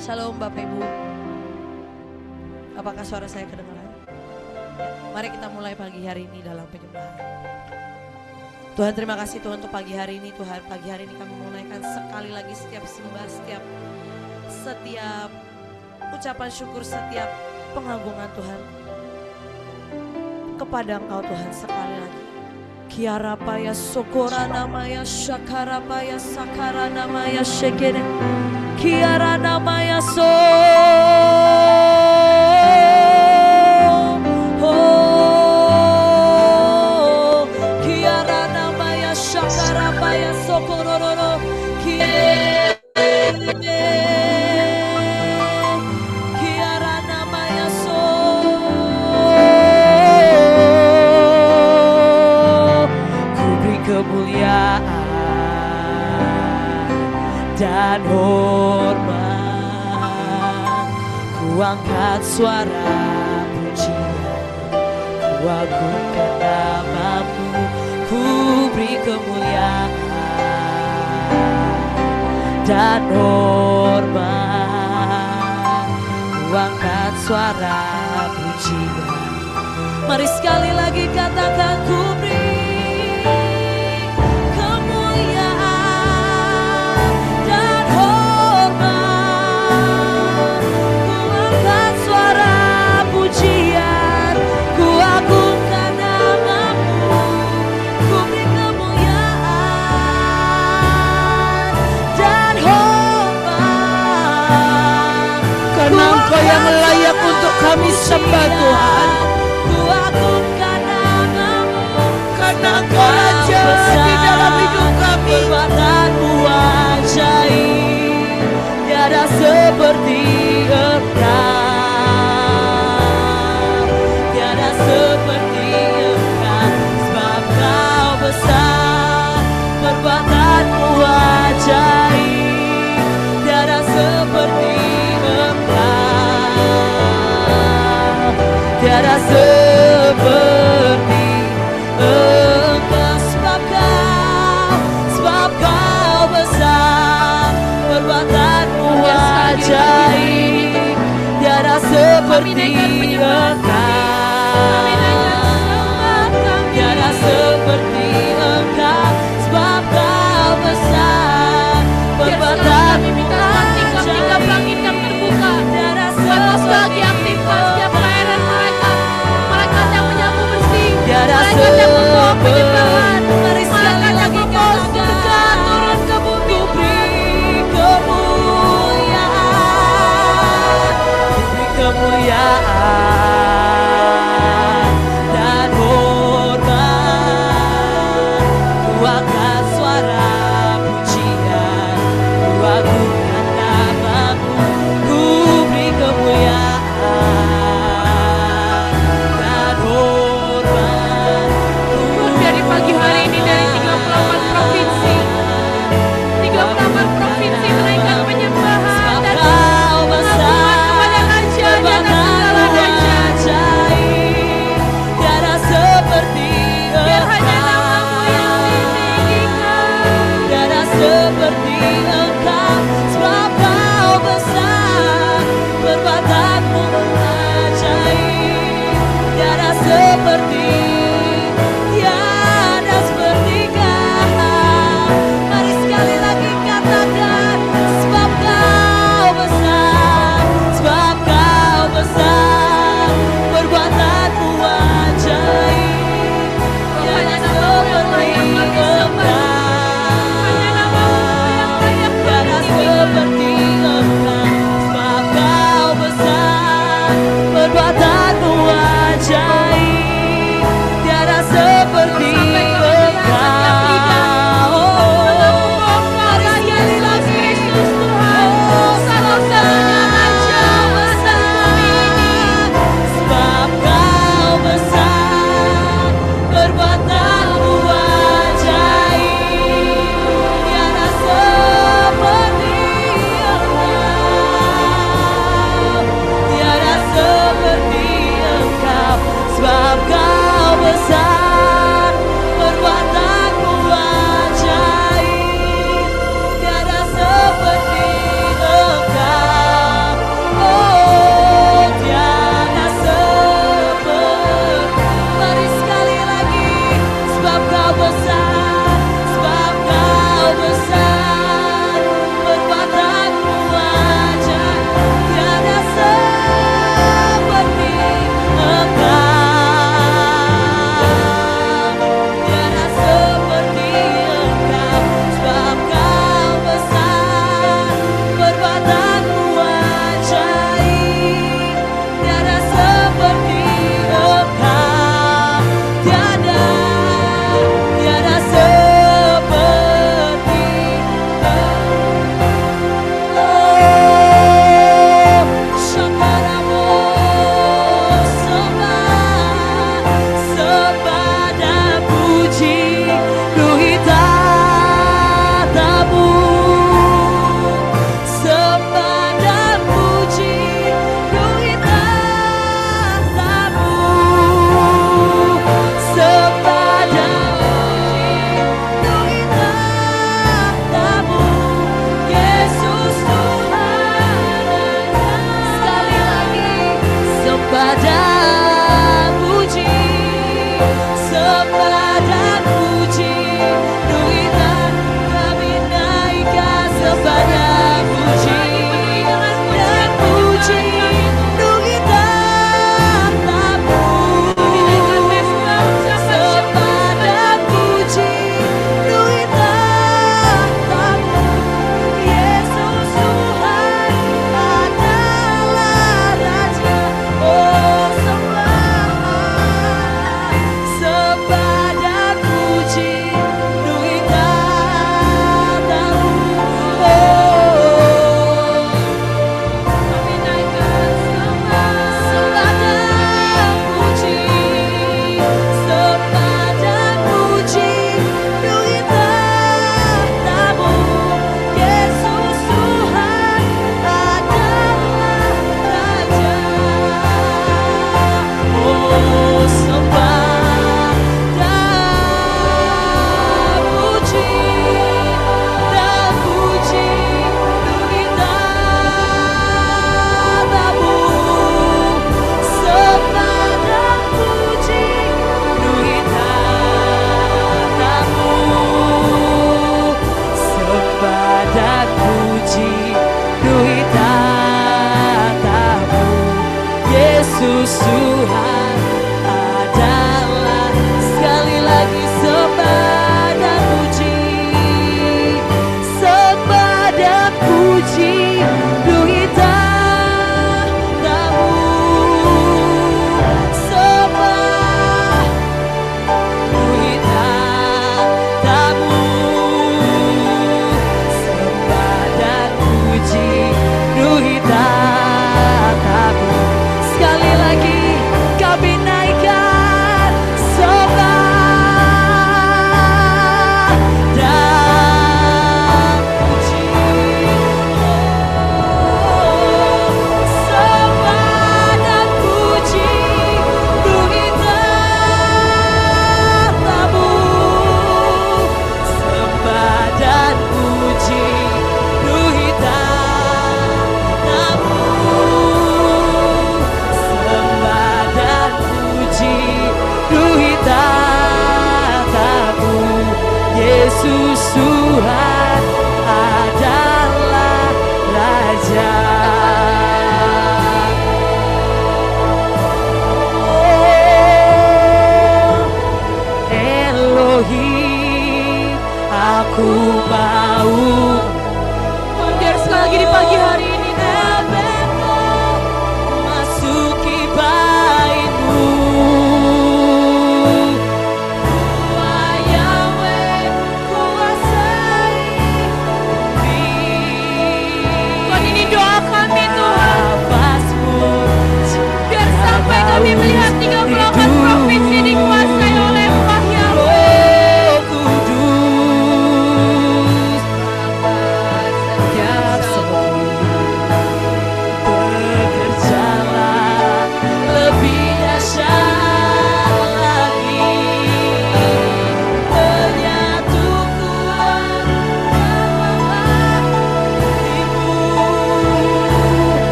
Shalom Bapak Ibu. Apakah suara saya kedengaran? Mari kita mulai pagi hari ini dalam penyembahan. Tuhan, terima kasih Tuhan untuk pagi hari ini. Tuhan, pagi hari ini kami menunaikan sekali lagi setiap sembah, setiap ucapan syukur, setiap pengagungan Tuhan kepada Engkau Tuhan sekali lagi. Kiara paya sokora namaya shakara paya sakara namaya shekere. Kiara namaya so. Kiara namaya shakara paya sokororo. Kiara namaya so. Kemuliaan dan hormat, ku angkat suara pujian, ku agungkan namamu, ku beri kemuliaan dan hormat, ku angkat suara pujian. Mari sekali lagi katakan, ku beri yang layak untuk kami sembah Tuhan. Ku agungkan namamu, karena Engkau Raja di dalam hidup kami. Perbuatanmu ajaib, tiada seperti Engkau, tiada seperti Engkau, sebab Kau besar. Perbuatanmu ajaib, tiada seperti tiada seperti Engkau, sebab Kau besar. Perbuatanmu ajaib, tiada seperti Engkau, tiada seperti Engkau, sebab Kau besar. Perbuatanmu ajaib, langit yang terbuka, buat lagi aktifkan setiap pelayanan mereka, malaikat yang menyapu bersih, malaikat yang membawa penyembahan, malaikat yang membawa surga turun ke bumi. Beri kemuliaan, beri kemuliaan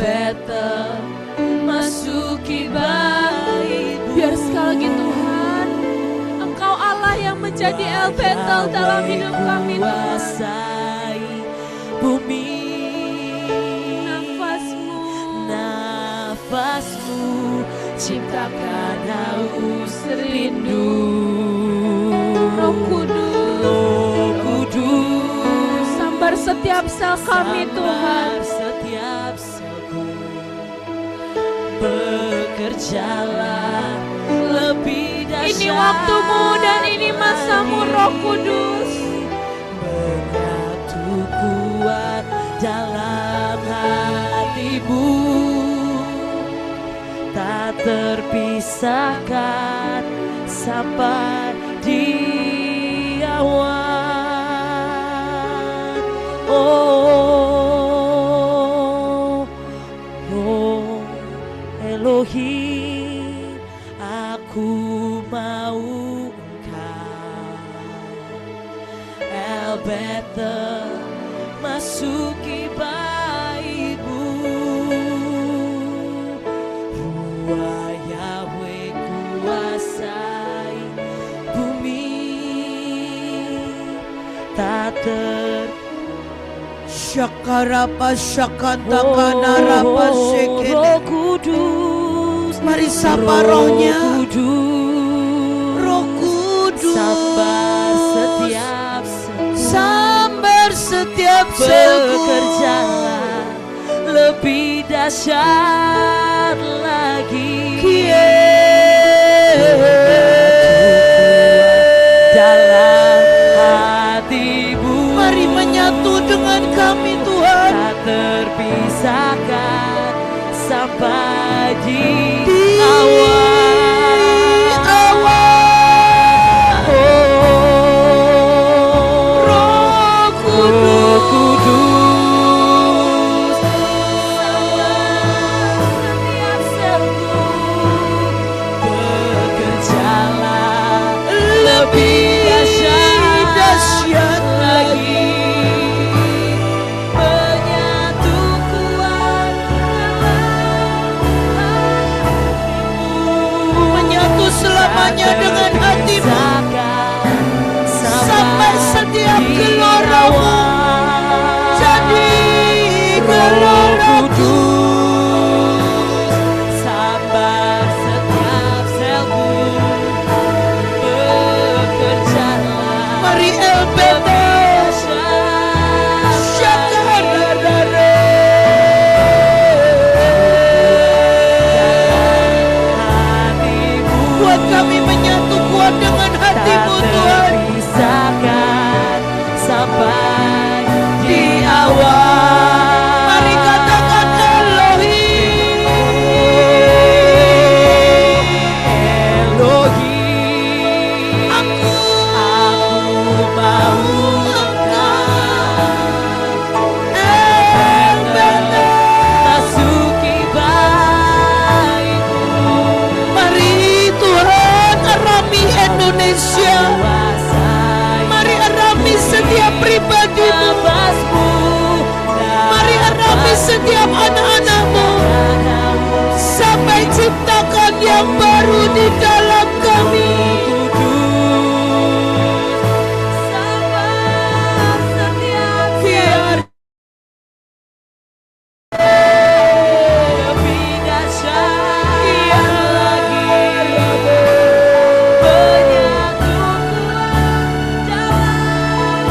Betel, masuki baitmu. Biar sekali lagi Tuhan, Engkau Allah yang menjadi El Betel dalam hidup kami Tuhan. Bumi, nafasmu ciptakan haus rindu. Roh Kudus, sambar setiap sel kami Tuhan. Setiap selku, bekerjalah lebih dahsyat. Ini waktumu dan ini masamu Roh Kudus. Menyatu kuat dalam hatimu, tak terpisahkan sampai di awan. Oh Elohim, aku mau Engkau. El Betel, masuki baitmu. Ruah Yahweh kuasai bumi, tak Syakarapa syakantakanarapa sekene. Roh Kudus, Mari sapa rohnya. Roh Kudus, sambar setiap selku, bekerjalah lebih dahsyat lagi. Dalam hatimu, Mari menyatu dengan kami Tuhan. tak terpisahkan sampai di awan. Roh Kudus, setiap selku, bekerjalah lebih dahsyat lagi. Menyatu kuat menyatu selamanya dengan hatimu. Sampai setiap gelora jadi gelora-Ku. sambar setiap selku, bekerjalah Mari El Betel, Syakararare. hatimu, Buat kami menyatu kuat dengan hatimu tak Tuhan. terpisahkan sampai di awan. Mari katakan Elohim. Elohim, Aku mau El Betel. masuki baitmu. Mari Tuhan arami Indonesia. Kuasai Mari arami setiap pribadimu. nafasmu, Mari arami setiap anak-anakmu. Sampai ciptakan yang baru di dalam kami. sambar setiap Biar lebih dahsyat lagi. Menyatu kuat dalam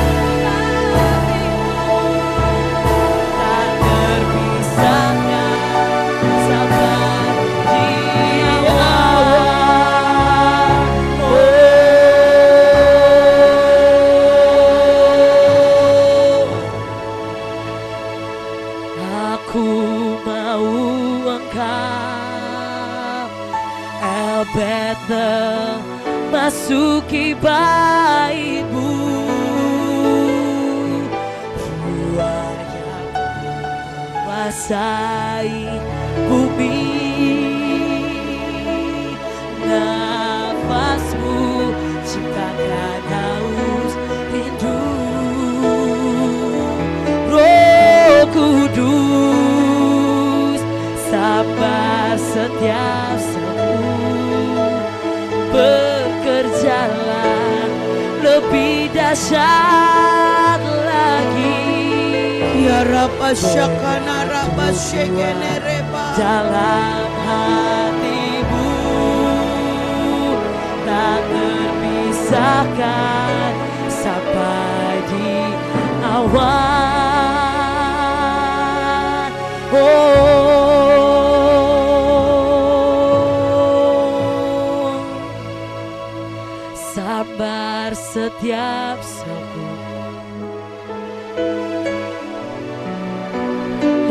hatimu, tak terpisahkan sampai di awan. Aku mau Engkau, El Betel, masuki baitmu. Ruah Yahweh kuasai bumi, nafasmu ciptakan haus rindu. Roh Kudus, sabar setiap sembuh, bekerjalah lebih dahsyat lagi. Ya Rabba Shakana Rabba Shekene Reba. Dalam hatimu tak terpisahkan sampai di awan. Oh, sabar setiap sembuh,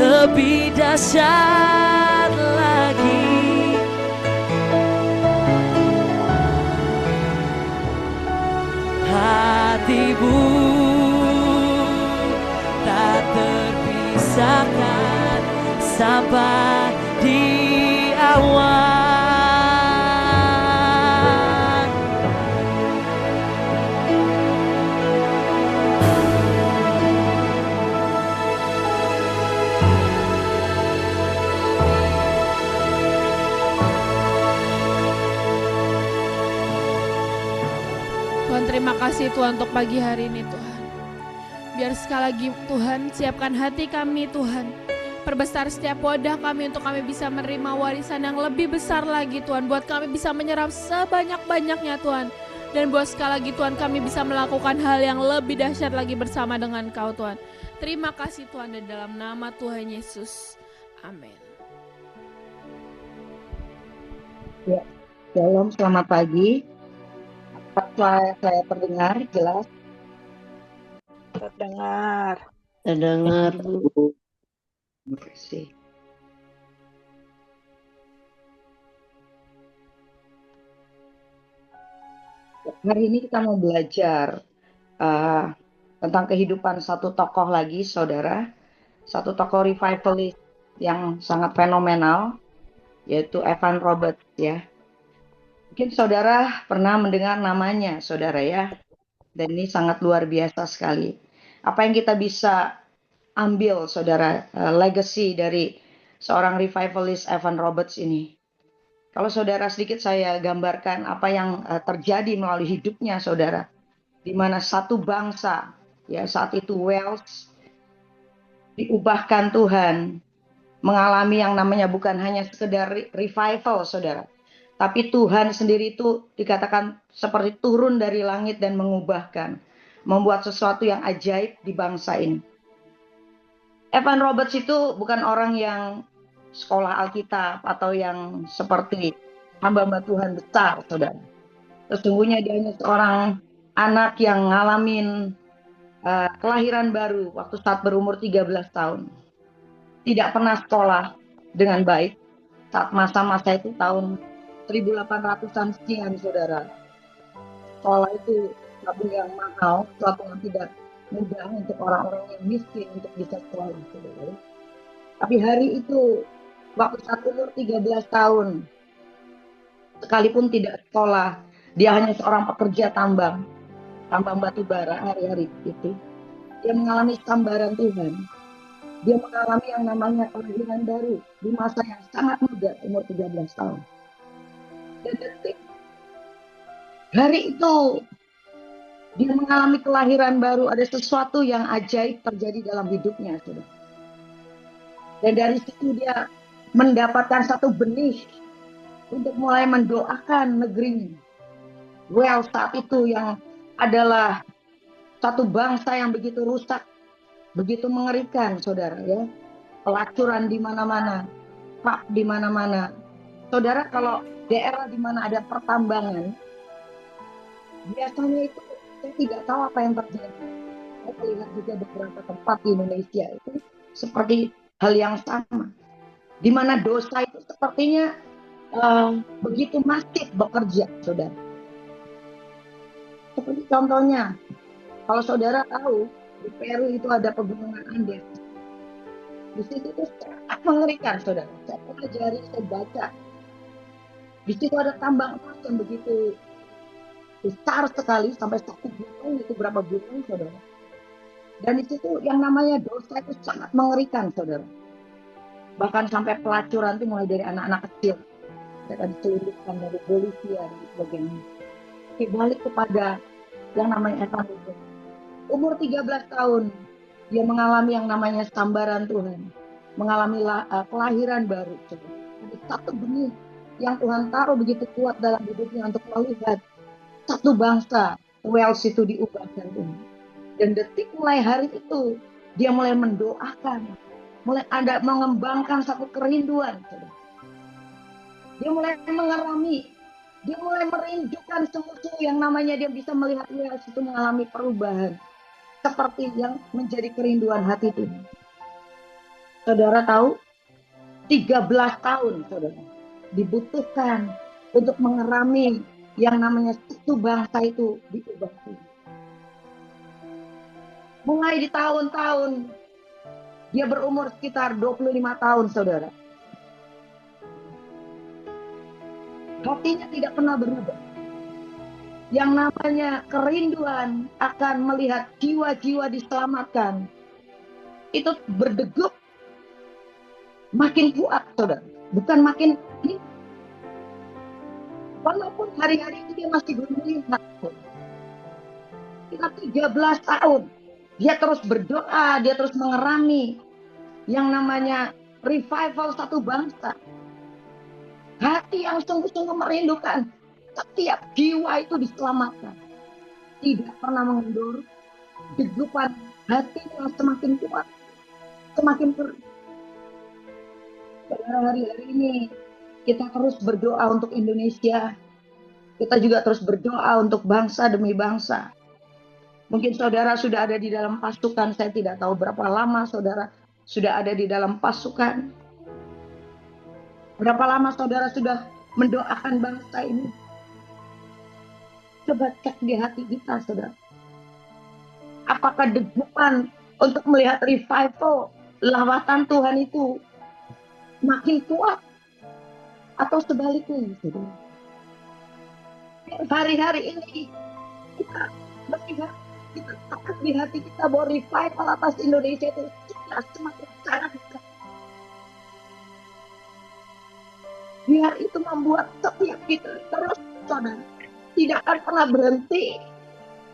lebih dahsyat lagi. Hatimu tak terpisahkan sampai di awan. Tuhan, terima kasih Tuhan untuk pagi hari ini Tuhan. Biar sekali lagi Tuhan siapkan hati kami Tuhan. Perbesar setiap wadah kami untuk kami bisa menerima warisan yang lebih besar lagi Tuhan. Buat kami bisa menyerap sebanyak-banyaknya Tuhan. Dan buat sekali lagi Tuhan kami bisa melakukan hal yang lebih dahsyat lagi bersama dengan Kau Tuhan. Terima kasih Tuhan dan dalam nama Tuhan Yesus. Amin. Ya, Shalom, selamat pagi. Apakah saya terdengar jelas? Terdengar. Terdengar, Bu. Terima kasih. Hari ini kita mau belajar tentang kehidupan satu tokoh lagi, saudara. Satu tokoh revivalist yang sangat fenomenal, yaitu Evan Roberts ya. Mungkin saudara pernah mendengar namanya, saudara ya. Dan ini sangat luar biasa sekali. Apa yang kita bisa ambil, saudara, legacy dari seorang revivalist Evan Roberts ini. Kalau saudara sedikit saya gambarkan apa yang terjadi melalui hidupnya, saudara. Di mana satu bangsa, ya saat itu Wales, diubahkan Tuhan. Mengalami yang namanya bukan hanya sekedar revival, saudara. Tapi Tuhan sendiri itu dikatakan seperti turun dari langit dan mengubahkan. Membuat sesuatu yang ajaib di bangsa ini. Evan Roberts itu bukan orang yang sekolah Alkitab atau yang seperti hamba-hamba Tuhan besar, saudara. Sesungguhnya dia hanya seorang anak yang ngalamin kelahiran baru waktu saat berumur 13 tahun. Tidak pernah sekolah dengan baik. Saat masa-masa itu tahun 1800-an sekian, saudara. Sekolah itu sesuatu yang mahal, sesuatu yang tidak mudah untuk orang-orang yang miskin untuk bisa sekolah, saudara. Tapi hari itu, waktu saat umur 13 tahun, sekalipun tidak sekolah, dia hanya seorang pekerja tambang batu bara hari-hari itu. Dia mengalami sambaran Tuhan. Dia mengalami yang namanya kelahiran baru di masa yang sangat muda, umur 13 tahun. Dan detik hari itu dia mengalami kelahiran baru, ada sesuatu yang ajaib terjadi dalam hidupnya, saudara. Dan dari situ dia mendapatkan satu benih untuk mulai mendoakan negerinya. Wales saat itu yang adalah satu bangsa yang begitu rusak, begitu mengerikan, saudara ya. Pelacuran di mana-mana, pak di mana-mana. Saudara, kalau daerah di mana ada pertambangan, biasanya itu saya tidak tahu apa yang terjadi. Saya melihat juga beberapa tempat di Indonesia itu seperti hal yang sama, di mana dosa itu sepertinya begitu masif bekerja, saudara. Seperti contohnya, kalau saudara tahu di Peru itu ada pegunungan Andes. Di situ itu sangat mengerikan, saudara. Saya pelajari, saya baca. Di situ ada tambang emas yang begitu besar sekali, sampai 1 gunung, itu berapa gunung, saudara. Dan di situ yang namanya dosa itu sangat mengerikan, saudara. Bahkan sampai pelacuran itu mulai dari anak-anak kecil. Mereka diselundupkan dari Bolivia dan sebagainya. Oke, balik kepada yang namanya Evan Roberts. Umur 13 tahun, dia mengalami yang namanya sambaran Tuhan. Mengalami kelahiran baru. Ada satu benih yang Tuhan taruh begitu kuat dalam hidupnya untuk melihat satu bangsa, Wales itu diubahkan Tuhan. Dan detik mulai hari itu, dia mulai mendoakan, mulai ada mengembangkan satu kerinduan. Dia mulai mengalami, dia mulai merindukan sungguh-sungguh yang namanya dia bisa melihat Wales itu mengalami perubahan. Seperti yang menjadi kerinduan hati Tuhan. Saudara tahu, 13 tahun saudara dibutuhkan untuk mengerami yang namanya satu bangsa itu diubah. Mulai di tahun-tahun, dia berumur sekitar 25 tahun saudara. Hatinya tidak pernah berubah. Yang namanya kerinduan akan melihat jiwa-jiwa diselamatkan, itu berdegup makin kuat saudara, bukan makin ini. Walaupun hari-hari ini dia masih belum melihat. Kita 13 tahun, dia terus berdoa, dia terus mengerami yang namanya revival satu bangsa. Hati yang sungguh-sungguh merindukan setiap jiwa itu diselamatkan. Tidak pernah mengendur, degupan hati yang semakin kuat, semakin perih. Pada hari-hari ini kita terus berdoa untuk Indonesia. Kita juga terus berdoa untuk bangsa demi bangsa. Mungkin saudara sudah ada di dalam pasukan, saya tidak tahu berapa lama saudara sudah ada di dalam pasukan. Berapa lama saudara sudah mendoakan bangsa ini? Coba cek di hati kita saudara. Apakah degupan untuk melihat revival lawatan Tuhan itu makin kuat atau sebaliknya saudara? Hari-hari ini kita melihat, kita takut di hati kita bahwa revival atas Indonesia itu sudah semakin sangat dekat. Biar itu membuat setiap kita terus saudara tidak akan pernah berhenti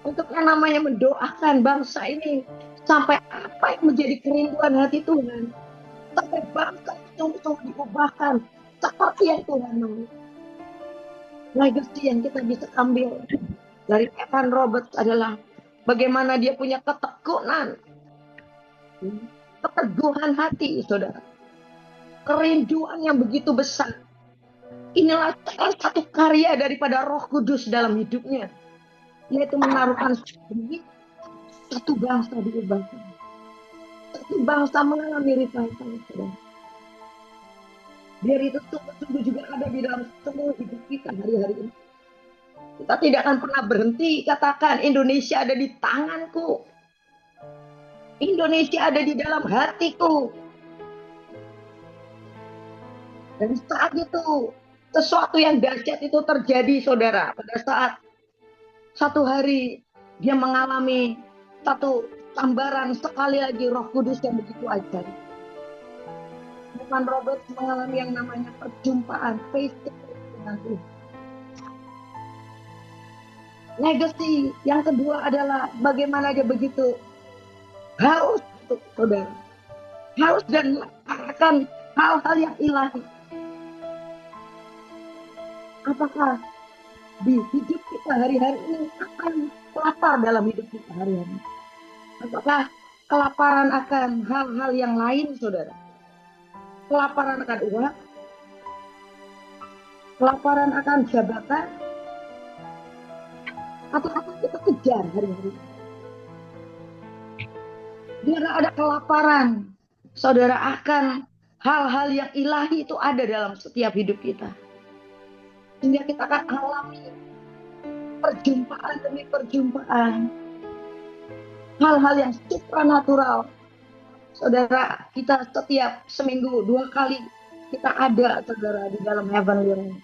untuk yang namanya mendoakan bangsa ini sampai apa yang menjadi kerinduan hati Tuhan, sampai bangsa sungguh-sungguh diubahkan seperti yang Tuhan mau. Legacy yang kita bisa ambil dari Evan Roberts adalah bagaimana dia punya ketekunan, keteguhan hati saudara, kerinduan yang begitu besar. Inilah salah satu karya daripada Roh Kudus dalam hidupnya, yaitu menaruhkan benih satu bangsa diubahkan, satu bangsa mengalami revival. Biar itu sungguh-sungguh juga ada di dalam semua hidup kita hari-hari ini. Kita tidak akan pernah berhenti katakan Indonesia ada di tanganku, Indonesia ada di dalam hatiku. Dan saat itu sesuatu yang dahsyat itu terjadi saudara. Pada saat satu hari dia mengalami satu sambaran sekali lagi Roh Kudus yang begitu ajaib. Evan Roberts mengalami yang namanya perjumpaan face to face dengan Tuhan. Legacy yang kedua adalah bagaimana dia begitu haus untuk saudara, haus dan melakukan hal-hal yang ilahi. Apakah di hidup kita hari-hari ini akan lapar dalam hidup kita hari-hari? Apakah kelaparan akan hal-hal yang lain saudara? Kelaparan akan uang, kelaparan akan jabatan, atau apa kita kejar hari-hari? Biar ada kelaparan, saudara, akan hal-hal yang ilahi itu ada dalam setiap hidup kita. Sehingga kita akan alami perjumpaan demi perjumpaan, hal-hal yang supranatural. Saudara, kita setiap seminggu 2 kali kita ada saudara di dalam Heavenly Realm.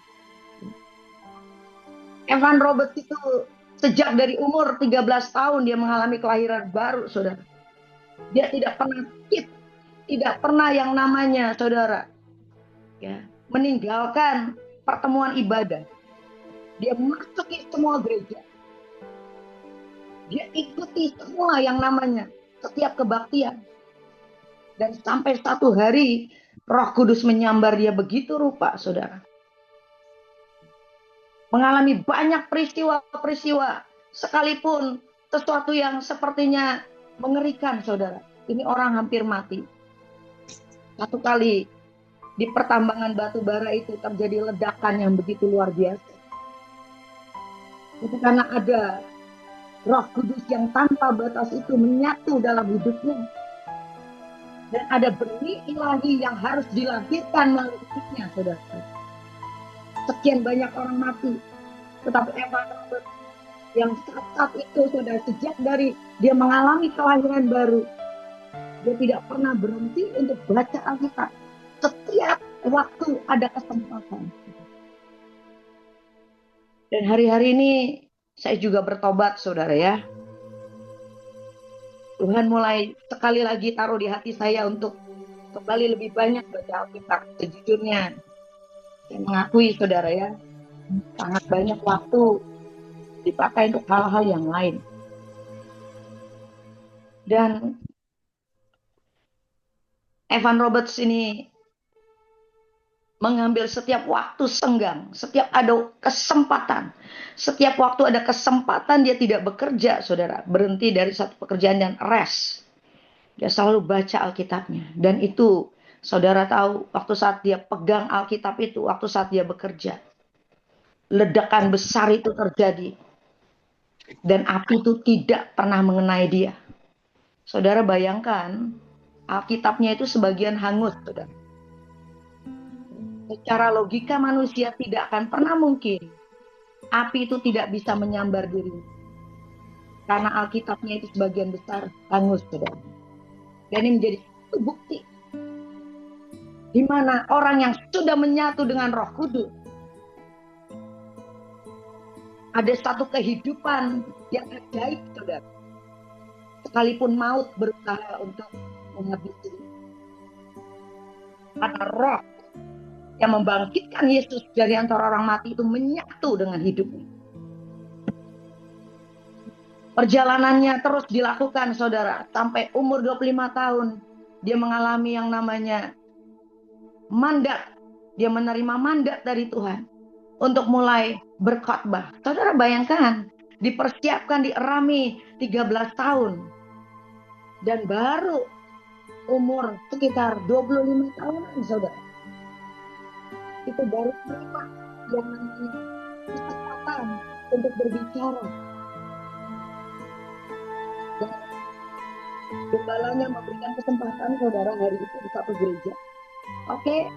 Evan Roberts itu sejak dari umur 13 tahun dia mengalami kelahiran baru saudara. Dia tidak pernah skip tidak pernah yang namanya saudara ya meninggalkan pertemuan ibadah. Dia masuki semua gereja. Dia ikuti semua yang namanya setiap kebaktian. Dan sampai satu hari Roh Kudus menyambar dia begitu rupa, saudara. Mengalami banyak peristiwa-peristiwa, sekalipun sesuatu yang sepertinya mengerikan, saudara. Ini orang hampir mati. Satu kali di pertambangan batu bara itu terjadi ledakan yang begitu luar biasa. Itu karena ada Roh Kudus yang tanpa batas itu menyatu dalam hidupnya. Dan ada benih ilahi yang harus dilahirkan melalui hidupnya, saudara. Sekian banyak orang mati. Tetapi Evan Roberts yang saat itu, saudara, sejak dari dia mengalami kelahiran baru, dia tidak pernah berhenti untuk baca Alkitab. Setiap waktu ada kesempatan. Dan hari-hari ini saya juga bertobat, saudara ya. Tuhan mulai sekali lagi taruh di hati saya untuk kembali lebih banyak baca Alkitab. Sejujurnya, saya mengakui, saudara ya, sangat banyak waktu dipakai untuk hal-hal yang lain. Dan Evan Roberts ini mengambil setiap waktu senggang, setiap ada kesempatan. Setiap waktu ada kesempatan dia tidak bekerja, saudara. Berhenti dari satu pekerjaan dan rest. Dia selalu baca Alkitabnya. Dan itu, saudara tahu, waktu saat dia pegang Alkitab itu, waktu saat dia bekerja, ledakan besar itu terjadi. Dan api itu tidak pernah mengenai dia. Saudara bayangkan, Alkitabnya itu sebagian hangus, saudara. Secara logika manusia tidak akan pernah mungkin api itu tidak bisa menyambar dirinya. Karena Alkitabnya itu sebagian besar hangus, saudara. Dan ini menjadi satu bukti di mana orang yang sudah menyatu dengan Roh Kudus, ada satu kehidupan yang ajaib, saudara. Sekalipun maut berusaha untuk menghabisi. Karena Roh yang membangkitkan Yesus dari antara orang mati itu menyatu dengan hidupnya. Perjalanannya terus dilakukan, saudara. Sampai umur 25 tahun, dia mengalami yang namanya mandat. Dia menerima mandat dari Tuhan untuk mulai berkhotbah. Saudara bayangkan, dipersiapkan di Erami 13 tahun. Dan baru umur sekitar 25 tahunan, saudara. Itu baru menerima yang namanya kesempatan untuk berbicara. Dan gembalanya memberikan kesempatan, saudara, hari itu di satu gereja. Oke,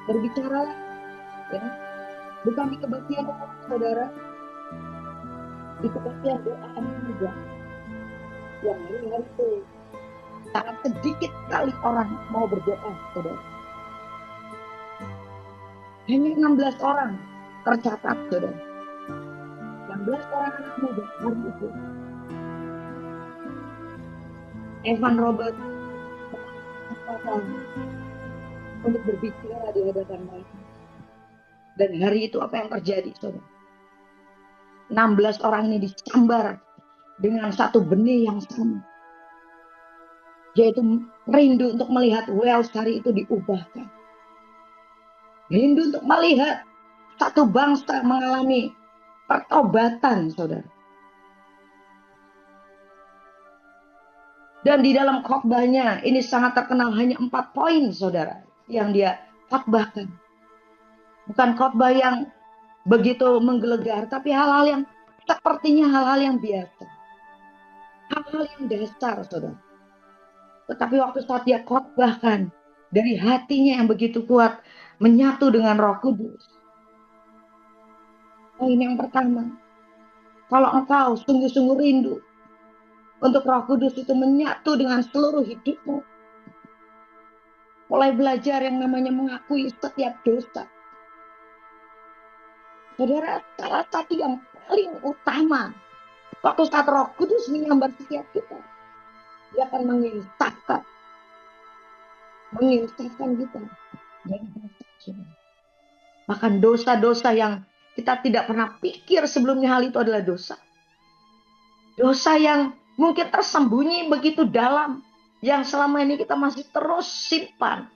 berbicara, ya. Bukan di kebaktian umum, saudara. Di kebaktian doa juga. Yang hari itu sangat sedikit kali orang mau berdoa, saudara. Hanya 16 orang tercatat, saudara. 16 orang anak muda hari itu. Evan Roberts untuk berbicara di hadapan mereka. Dan hari itu apa yang terjadi, saudara? 16 orang ini disambar dengan satu benih yang sama. Yaitu rindu untuk melihat Wales hari itu diubahkan. Rindu untuk melihat satu bangsa mengalami pertobatan, saudara. Dan di dalam khotbahnya, ini sangat terkenal, hanya 4 poin, saudara, yang dia khotbahkan. Bukan khotbah yang begitu menggelegar, tapi hal-hal yang sepertinya hal-hal yang biasa. Hal-hal yang dasar, saudara. Tetapi waktu saat dia khotbahkan, dari hatinya yang begitu kuat, menyatu dengan Roh Kudus. Poin yang pertama, kalau engkau sungguh-sungguh rindu untuk Roh Kudus itu menyatu dengan seluruh hidupmu, mulai belajar yang namanya mengakui setiap dosa. Saudara, salah satu yang paling utama, waktu saat Roh Kudus menyambar setiap kita, dia akan menginsafkan menginsafkan kita dari dosa, saudara. Bahkan dosa-dosa yang kita tidak pernah pikir sebelumnya hal itu adalah dosa. Dosa yang mungkin tersembunyi begitu dalam, yang selama ini kita masih terus simpan.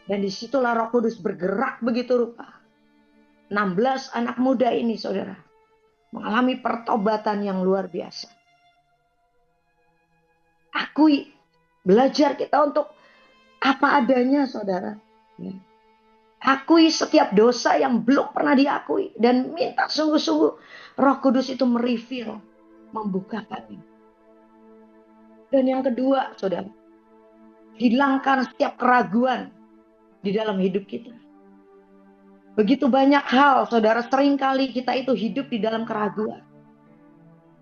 Dan disitulah Roh Kudus bergerak begitu rupa. 16 anak muda ini, saudara, mengalami pertobatan yang luar biasa. Akui, belajar kita untuk apa adanya, saudara. Akui setiap dosa yang belum pernah diakui. Dan minta sungguh-sungguh Roh Kudus itu mereveal, membukakannya. Dan yang kedua, saudara, hilangkan setiap keraguan di dalam hidup kita. Begitu banyak hal, saudara, seringkali kita itu hidup di dalam keraguan.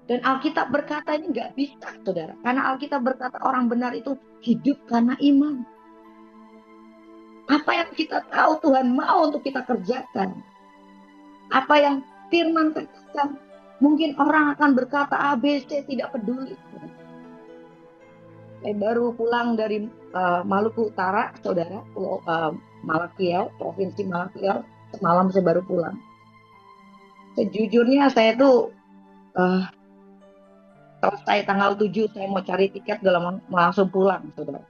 Dan Alkitab berkata ini nggak bisa, saudara. Karena Alkitab berkata orang benar itu hidup karena iman. Apa yang kita tahu Tuhan mau untuk kita kerjakan. Apa yang firman katakan. Mungkin orang akan berkata ABC, tidak peduli. Saya baru pulang dari Maluku Utara, saudara. Pulau Malakiau, Provinsi Malakiau. Semalam saya baru pulang. Sejujurnya saya tuh selesai tanggal 7 saya mau cari tiket langsung pulang, saudara.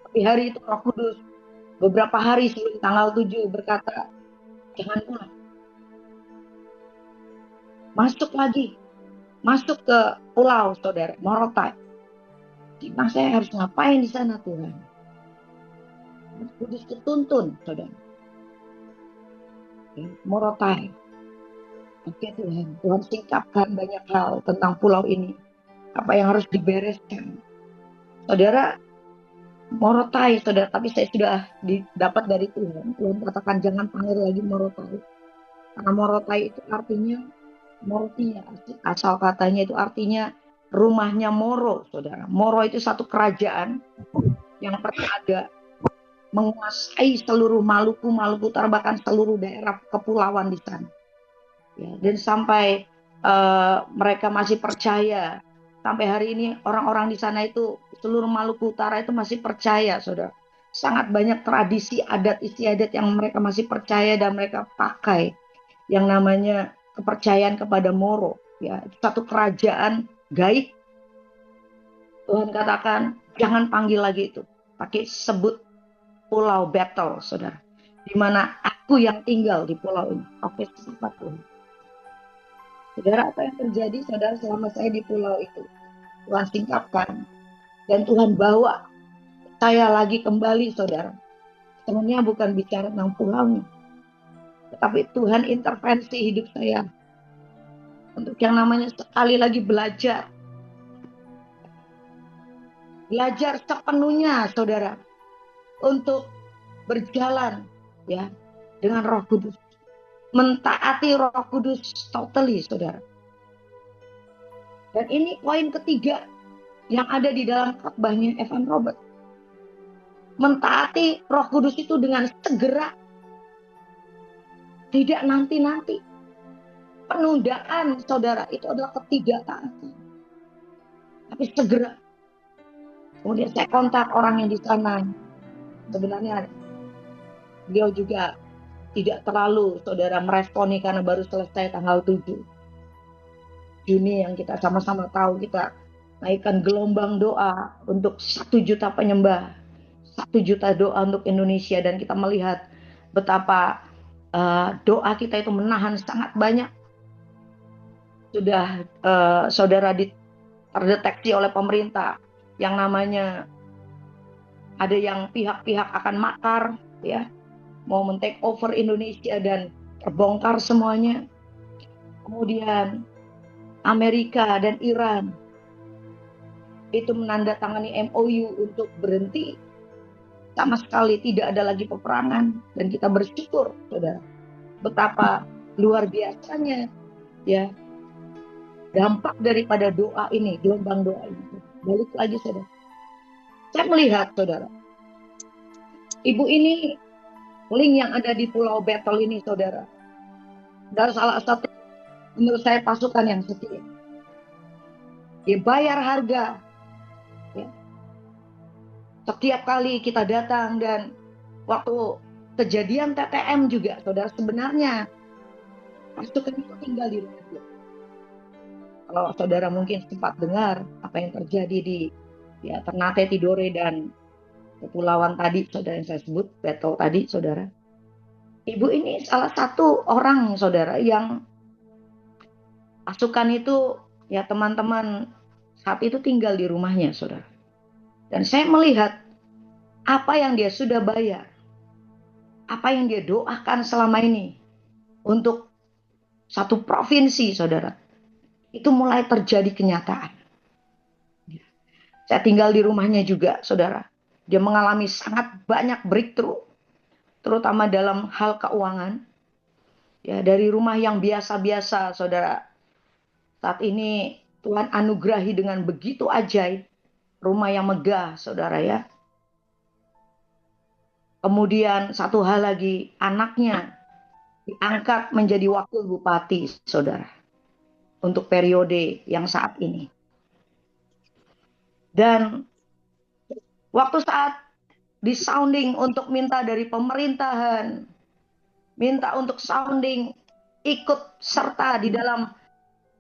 Tapi hari itu Roh Kudus beberapa hari sebelum tanggal 7 berkata, jangan pulang. Masuk ke pulau, saudara, Morotai. Nah, saya harus ngapain di sana, Tuhan? Roh Kudus ketuntun, saudara. Morotai. Oke Tuhan, Tuhan singkapkan banyak hal tentang pulau ini. Apa yang harus dibereskan. Saudara, Morotai, saudara, tapi saya sudah dapat dari Tuhan. Tuhan katakan jangan panggil lagi Morotai. Karena Morotai itu artinya, Morotia, asal katanya itu artinya rumahnya Moro, saudara. Moro itu satu kerajaan yang pernah ada menguasai seluruh Maluku Utara, bahkan seluruh daerah kepulauan di sana. Ya, dan sampai mereka masih percaya, sampai hari ini orang-orang di sana itu, seluruh Maluku Utara itu masih percaya, saudara. Sangat banyak tradisi adat istiadat yang mereka masih percaya dan mereka pakai, yang namanya kepercayaan kepada Moro. Ya, satu kerajaan gaib. Tuhan katakan jangan panggil lagi itu, pakai sebut Pulau Battle, saudara. Di mana aku yang tinggal di pulau ini. Oke, sempat Tuhan. Saudara, apa yang terjadi, saudara, selama saya di pulau itu? Tuhan singkapkan. Dan Tuhan bawa saya lagi kembali, saudara. Sebenarnya bukan bicara tentang pulaunya. Tetapi Tuhan intervensi hidup saya. Untuk yang namanya sekali lagi belajar. Belajar sepenuhnya, saudara. Untuk berjalan ya dengan Roh Kudus, mentaati Roh Kudus totally, saudara. Dan ini poin ketiga yang ada di dalam khotbahnya Evan Robert. Mentaati Roh Kudus itu dengan segera, tidak nanti-nanti. Penundaan, saudara, itu adalah ketidaktaatan. Tapi segera. Kemudian saya kontak orang yang di sana. Sebenarnya beliau juga tidak terlalu, saudara, meresponi karena baru selesai tanggal 7 Juni yang kita sama-sama tahu kita naikkan gelombang doa untuk 1 juta penyembah, 1 juta doa untuk Indonesia, dan kita melihat betapa doa kita itu menahan sangat banyak. Sudah saudara terdeteksi oleh pemerintah yang namanya ada yang pihak-pihak akan makar, ya, mau men-take over Indonesia dan terbongkar semuanya. Kemudian Amerika dan Iran itu menandatangani MOU untuk berhenti, sama sekali tidak ada lagi peperangan, dan kita bersyukur, saudara, betapa luar biasanya, ya, dampak daripada doa ini, gelombang doa ini. Balik lagi, saudara. Saya melihat, saudara, ibu ini, link yang ada di Pulau Battle ini, saudara, adalah salah satu, menurut saya, pasukan yang setia. Dia bayar harga, ya, Setiap kali kita datang, dan waktu kejadian TTM juga, saudara, sebenarnya pasukan itu tinggal di rumah dia. Kalau saudara mungkin sempat dengar apa yang terjadi di Ternate, Tidore, dan kepulauan tadi, saudara, yang saya sebut, battle tadi, saudara. Ibu ini salah satu orang, saudara, yang pasukan itu, ya teman-teman, saat itu tinggal di rumahnya, saudara. Dan saya melihat apa yang dia sudah bayar, apa yang dia doakan selama ini untuk satu provinsi, saudara, itu mulai terjadi kenyataan. Saya tinggal di rumahnya juga, saudara. Dia mengalami sangat banyak breakthrough, terutama dalam hal keuangan. Ya, dari rumah yang biasa-biasa, saudara, saat ini Tuhan anugerahi dengan begitu ajaib, rumah yang megah, saudara, ya. Kemudian satu hal lagi, anaknya diangkat menjadi wakil bupati, saudara, untuk periode yang saat ini. Dan waktu saat disounding untuk minta dari pemerintahan, minta untuk sounding ikut serta di dalam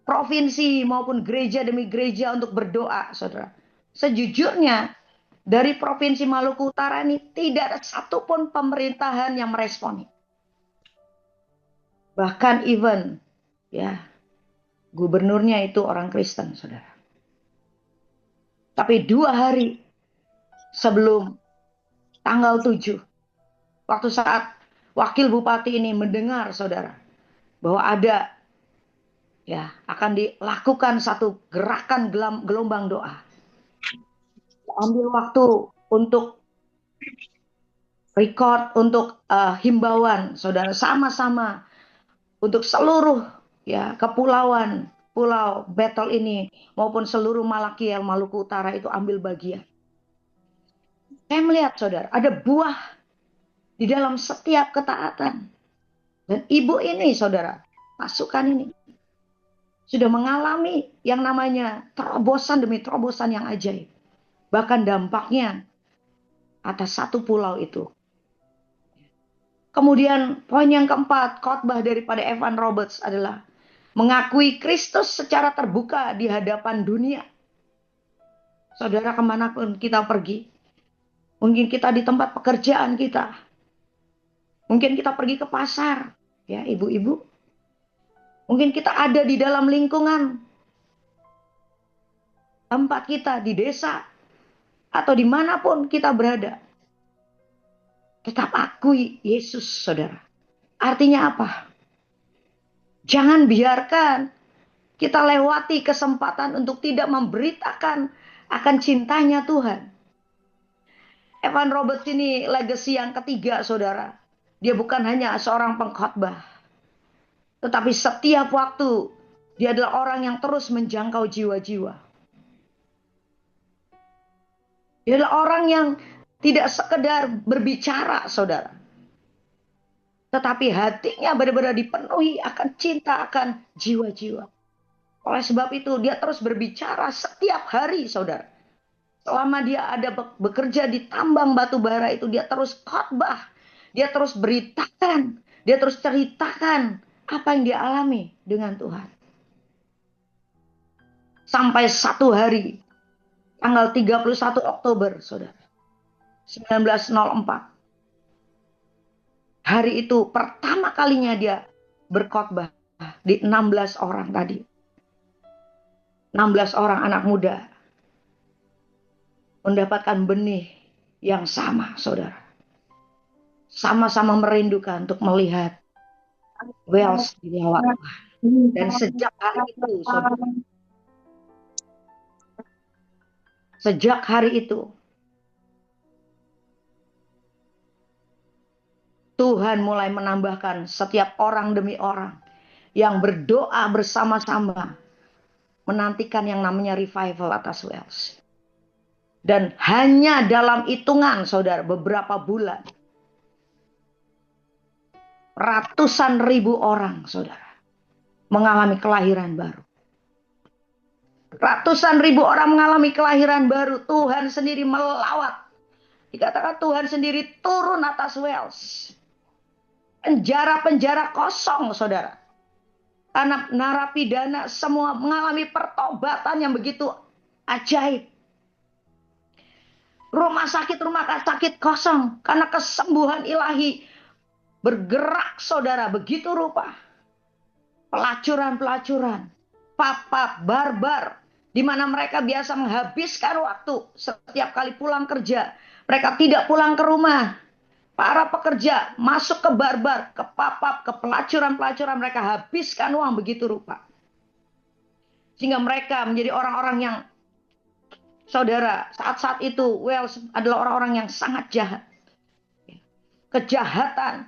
provinsi maupun gereja demi gereja untuk berdoa, saudara. Sejujurnya dari Provinsi Maluku Utara ini tidak ada satupun pemerintahan yang meresponi. Bahkan even gubernurnya itu orang Kristen, saudara. Tapi 2 hari sebelum tanggal 7, waktu saat wakil bupati ini mendengar, saudara, bahwa ada akan dilakukan satu gerakan gelombang doa. Ambil waktu untuk record, untuk himbauan, saudara, sama-sama untuk seluruh kepulauan, pulau Battle ini maupun seluruh Malakiel, Maluku Utara itu ambil bagian. Saya melihat, saudara, ada buah di dalam setiap ketaatan. Dan ibu ini, saudara, pasukan ini sudah mengalami yang namanya terobosan demi terobosan yang ajaib. Bahkan dampaknya atas satu pulau itu. Kemudian poin yang keempat, khotbah daripada Evan Roberts adalah mengakui Kristus secara terbuka di hadapan dunia. Saudara, kemanapun kita pergi, mungkin kita di tempat pekerjaan kita, mungkin kita pergi ke pasar, ya ibu-ibu, mungkin kita ada di dalam lingkungan tempat kita, di desa, atau dimanapun kita berada. Tetap akui Yesus, saudara. Artinya apa? Jangan biarkan kita lewati kesempatan untuk tidak memberitakan akan cintanya Tuhan. Evan Roberts ini legacy yang ketiga, saudara. Dia bukan hanya seorang pengkhotbah, tetapi setiap waktu dia adalah orang yang terus menjangkau jiwa-jiwa. Dia adalah orang yang tidak sekedar berbicara, saudara, tetapi hatinya benar-benar dipenuhi akan cinta akan jiwa-jiwa. Oleh sebab itu dia terus berbicara setiap hari, saudara. Selama dia ada bekerja di tambang batu bara itu, dia terus khotbah, dia terus beritakan, dia terus ceritakan apa yang dia alami dengan Tuhan. Sampai satu hari, tanggal 31 Oktober, saudara, 1904. Hari itu pertama kalinya dia berkhotbah di 16 orang tadi. 16 orang anak muda mendapatkan benih yang sama, saudara. Sama-sama merindukan untuk melihat Wales di lawat Tuhan. Dan sejak hari itu, saudara, sejak hari itu, Tuhan mulai menambahkan setiap orang demi orang yang berdoa bersama-sama menantikan yang namanya revival atas Wales. Dan hanya dalam hitungan, saudara, beberapa bulan, ratusan ribu orang, saudara, mengalami kelahiran baru. Ratusan ribu orang mengalami kelahiran baru. Tuhan sendiri melawat Dikatakan Tuhan sendiri turun atas Wales. Penjara-penjara kosong, saudara. Karena narapidana semua mengalami pertobatan yang begitu ajaib. Rumah sakit kosong. Karena kesembuhan ilahi bergerak, saudara, begitu rupa. Pelacuran-pelacuran. Pap-pap, barbar. Di mana mereka biasa menghabiskan waktu setiap kali pulang kerja. Mereka tidak pulang ke rumah. Para pekerja masuk ke barbar, ke pap-pap, ke pelacuran-pelacuran. Mereka habiskan uang begitu rupa. Sehingga mereka menjadi orang-orang yang, saudara, saat-saat itu Wales adalah orang-orang yang sangat jahat. Kejahatan.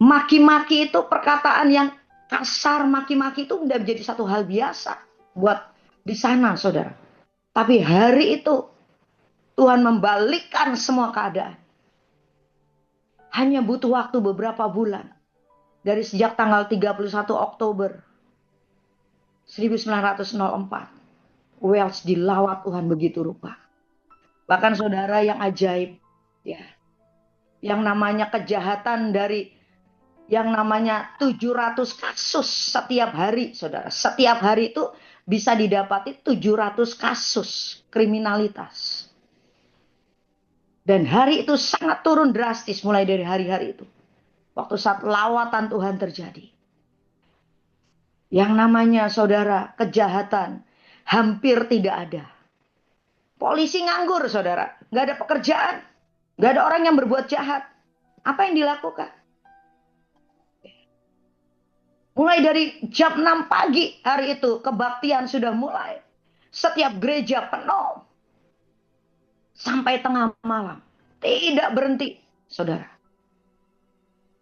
Maki-maki itu perkataan yang kasar, maki-maki itu udah menjadi satu hal biasa buat di sana, saudara. Tapi hari itu Tuhan membalikkan semua keadaan. Hanya butuh waktu beberapa bulan. Dari sejak tanggal 31 Oktober 1904. Wales dilawat Tuhan begitu rupa. Bahkan saudara yang ajaib. Ya, yang namanya kejahatan dari yang namanya 700 kasus setiap hari, saudara. Setiap hari itu bisa didapati 700 kasus kriminalitas. Dan hari itu sangat turun drastis mulai dari hari-hari itu. Waktu saat lawatan Tuhan terjadi. Yang namanya, saudara, kejahatan hampir tidak ada. Polisi nganggur, saudara. Nggak ada pekerjaan. Nggak ada orang yang berbuat jahat. Apa yang dilakukan? Mulai dari jam 6 pagi hari itu, kebaktian sudah mulai. Setiap gereja penuh. Sampai tengah malam. Tidak berhenti, saudara.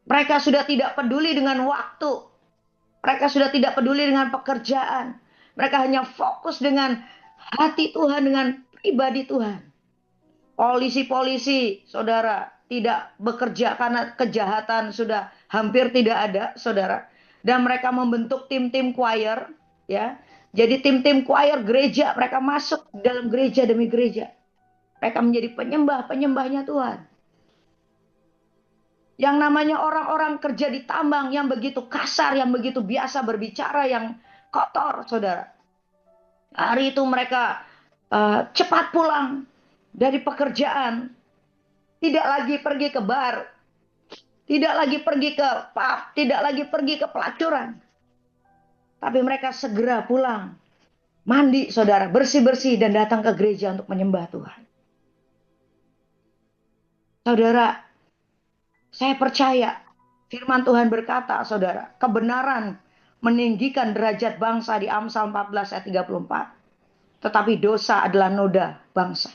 Mereka sudah tidak peduli dengan waktu. Mereka sudah tidak peduli dengan pekerjaan. Mereka hanya fokus dengan hati Tuhan, dengan pribadi Tuhan. Polisi-polisi, saudara, tidak bekerja karena kejahatan sudah hampir tidak ada, saudara. Dan mereka membentuk tim-tim choir, ya. Jadi tim-tim choir gereja, mereka masuk dalam gereja demi gereja. Mereka menjadi penyembah-penyembahnya Tuhan. Yang namanya orang-orang kerja di tambang yang begitu kasar, yang begitu biasa berbicara, yang kotor, saudara. Hari itu mereka cepat pulang dari pekerjaan. Tidak lagi pergi ke bar. Tidak lagi pergi ke pub. Tidak lagi pergi ke pelacuran. Tapi mereka segera pulang. Mandi, saudara. Bersih-bersih dan datang ke gereja untuk menyembah Tuhan. Saudara, saya percaya firman Tuhan berkata, saudara, kebenaran meninggikan derajat bangsa di Amsal 14 ayat 34. Tetapi dosa adalah noda bangsa.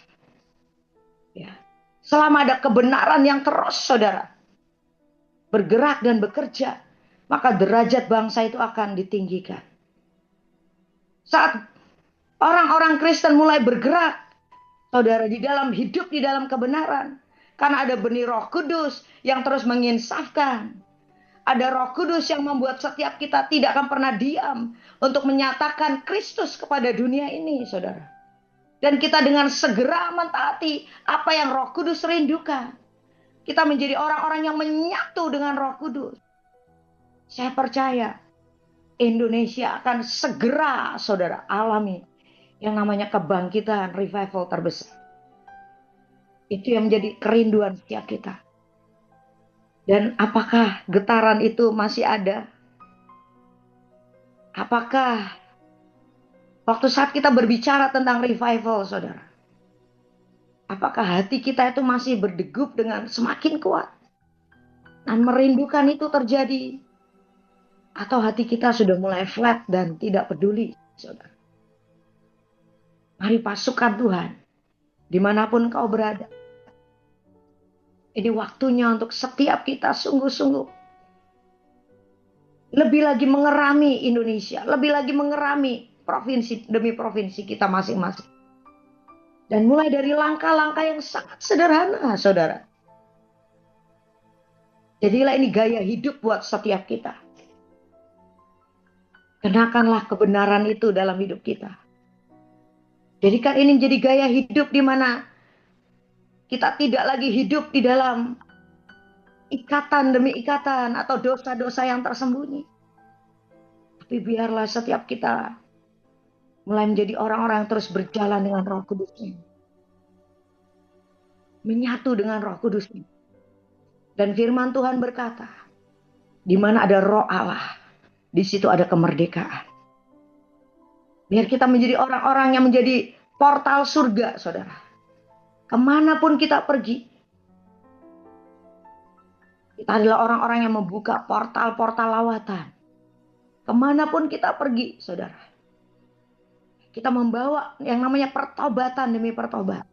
Ya. Selama ada kebenaran yang terus, saudara, bergerak dan bekerja, maka derajat bangsa itu akan ditinggikan. Saat orang-orang Kristen mulai bergerak, saudara, di dalam hidup, di dalam kebenaran, karena ada benih Roh Kudus yang terus menginsafkan. Ada Roh Kudus yang membuat setiap kita tidak akan pernah diam untuk menyatakan Kristus kepada dunia ini, saudara. Dan kita dengan segera mentaati apa yang Roh Kudus rindukan. Kita menjadi orang-orang yang menyatu dengan Roh Kudus. Saya percaya Indonesia akan segera, saudara, alami yang namanya kebangkitan revival terbesar. Itu yang menjadi kerinduan setiap kita. Dan apakah getaran itu masih ada? Apakah waktu saat kita berbicara tentang revival, saudara, apakah hati kita itu masih berdegup dengan semakin kuat? Dan merindukan itu terjadi? Atau hati kita sudah mulai flat dan tidak peduli, saudara? Mari pasukan Tuhan, dimanapun kau berada. Ini waktunya untuk setiap kita sungguh-sungguh lebih lagi mengerami Indonesia, lebih lagi mengerami provinsi demi provinsi kita masing-masing. Dan mulai dari langkah-langkah yang sangat sederhana, saudara. Jadilah ini gaya hidup buat setiap kita. Kenakanlah kebenaran itu dalam hidup kita. Jadikan ini menjadi gaya hidup di mana Kita tidak lagi hidup di dalam ikatan demi ikatan atau dosa-dosa yang tersembunyi. Tapi biarlah setiap kita mulai menjadi orang-orang yang terus berjalan dengan Roh Kudus-Nya. Menyatu dengan Roh Kudus-Nya. Dan firman Tuhan berkata, di mana ada Roh Allah, di situ ada kemerdekaan. Biar kita menjadi orang-orang yang menjadi portal surga, saudara. Kemanapun kita pergi, kita adalah orang-orang yang membuka portal-portal lawatan. Kemanapun kita pergi, saudara. Kita membawa yang namanya pertobatan demi pertobatan.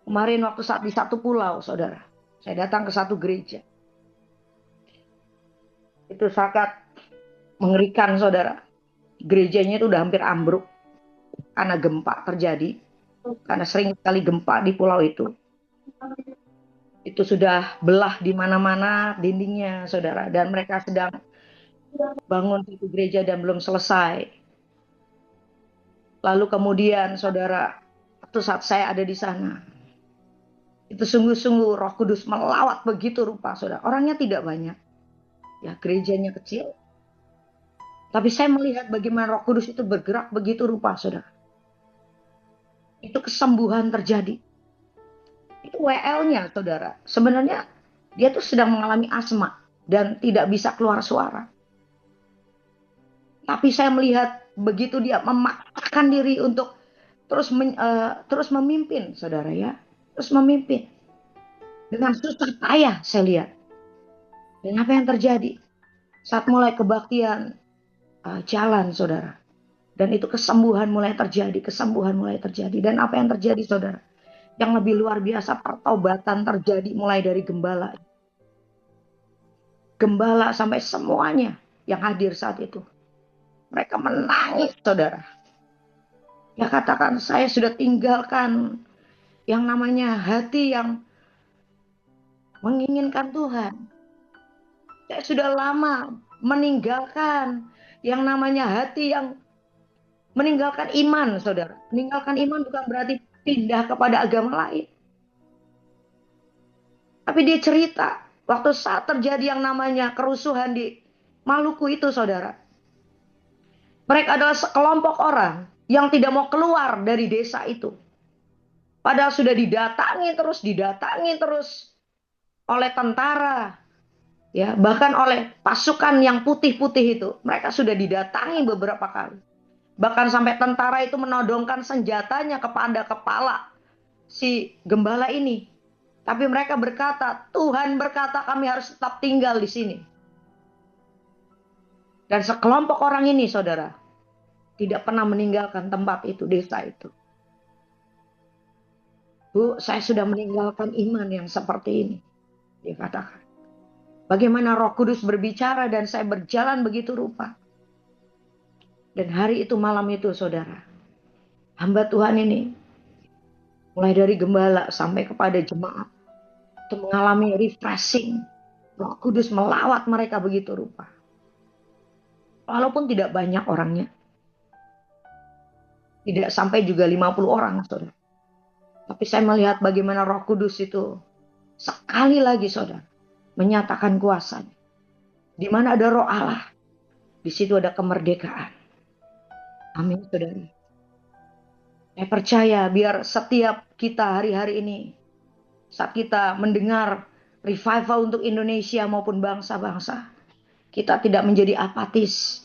Kemarin waktu saat di satu pulau, saudara. Saya datang ke satu gereja. Itu sangat mengerikan, saudara. Gerejanya itu udah hampir ambruk. Karena gempa terjadi. Karena sering sekali gempa di pulau itu. Itu sudah belah di mana-mana dindingnya, saudara. Dan mereka sedang bangun itu gereja dan belum selesai. Lalu kemudian, saudara, waktu saat saya ada di sana, itu sungguh-sungguh Roh Kudus melawat begitu rupa, saudara. Orangnya tidak banyak. Ya, gerejanya kecil. Tapi saya melihat bagaimana Roh Kudus itu bergerak begitu rupa, saudara. Itu kesembuhan terjadi. Itu WL-nya, saudara. Sebenarnya dia tuh sedang mengalami asma dan tidak bisa keluar suara. Tapi saya melihat begitu dia memaksakan diri untuk terus memimpin, saudara ya. Terus memimpin. Dengan susah payah saya lihat. Dan apa yang terjadi? Saat mulai kebaktian jalan, saudara. Dan itu kesembuhan mulai terjadi. Kesembuhan mulai terjadi. Dan apa yang terjadi, saudara? Yang lebih luar biasa, pertobatan terjadi mulai dari gembala. Gembala sampai semuanya yang hadir saat itu. Mereka menangis, saudara. Ya katakan, saya sudah tinggalkan yang namanya hati yang menginginkan Tuhan. Saya sudah lama meninggalkan yang namanya hati yang meninggalkan iman, saudara. Meninggalkan iman bukan berarti pindah kepada agama lain. Tapi dia cerita, waktu saat terjadi yang namanya kerusuhan di Maluku itu, saudara. Mereka adalah sekelompok orang yang tidak mau keluar dari desa itu. Padahal sudah didatangi terus oleh tentara. Ya, bahkan oleh pasukan yang putih-putih itu. Mereka sudah didatangi beberapa kali. Bahkan sampai tentara itu menodongkan senjatanya kepada kepala si gembala ini. Tapi mereka berkata, Tuhan berkata kami harus tetap tinggal di sini. Dan sekelompok orang ini, saudara, tidak pernah meninggalkan tempat itu, desa itu. Bu, saya sudah meninggalkan iman yang seperti ini. Dia katakan. Bagaimana Roh Kudus berbicara dan saya berjalan begitu rupa. Dan hari itu, malam itu, saudara, hamba Tuhan ini, mulai dari gembala sampai kepada jemaat, itu mengalami refreshing. Roh Kudus melawat mereka begitu rupa. Walaupun tidak banyak orangnya. Tidak sampai juga 50 orang, saudara. Tapi saya melihat bagaimana Roh Kudus itu sekali lagi, saudara, menyatakan kuasanya. Di mana ada Roh Allah, di situ ada kemerdekaan. Amin, saudara. Saya percaya biar setiap kita hari-hari ini, saat kita mendengar revival untuk Indonesia maupun bangsa-bangsa, kita tidak menjadi apatis.